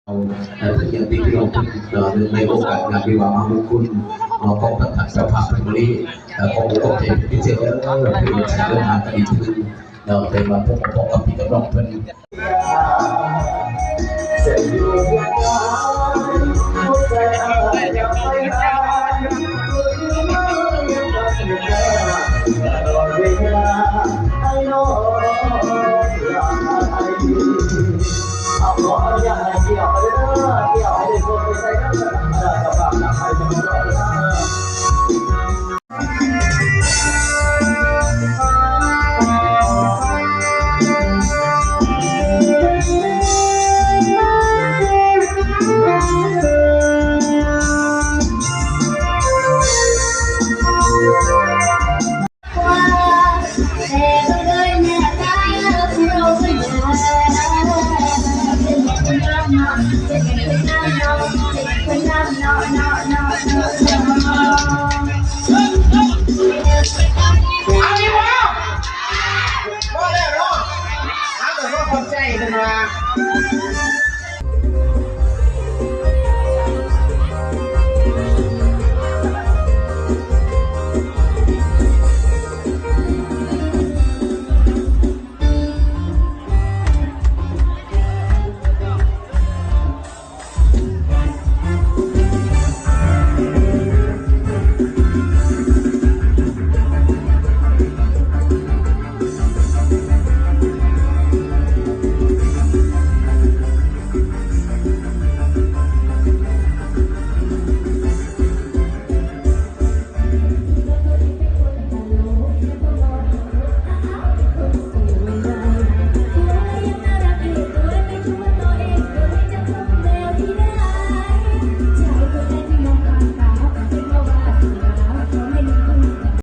อย่างที่พี่น้องในโอกาสงานวิวาห์มงคลของประธานสภาเป็นบริขององค์กรพิเศษแล้วก็เป็นเรื่องงานคดีที่นึงเราเป็นมาพบกับพี่น้องเพื่อนเสียอยู่เพื่อนหัวใจอะไรจะไปหาตลอดเวลาไอ้น้องเอาขออนุญาตให้เกี่ยวไปเด้อเกี่ยวให้ได้คนไปใส่น้ำกับฝากน้ำไปจะมาด้วยคนใจกันมา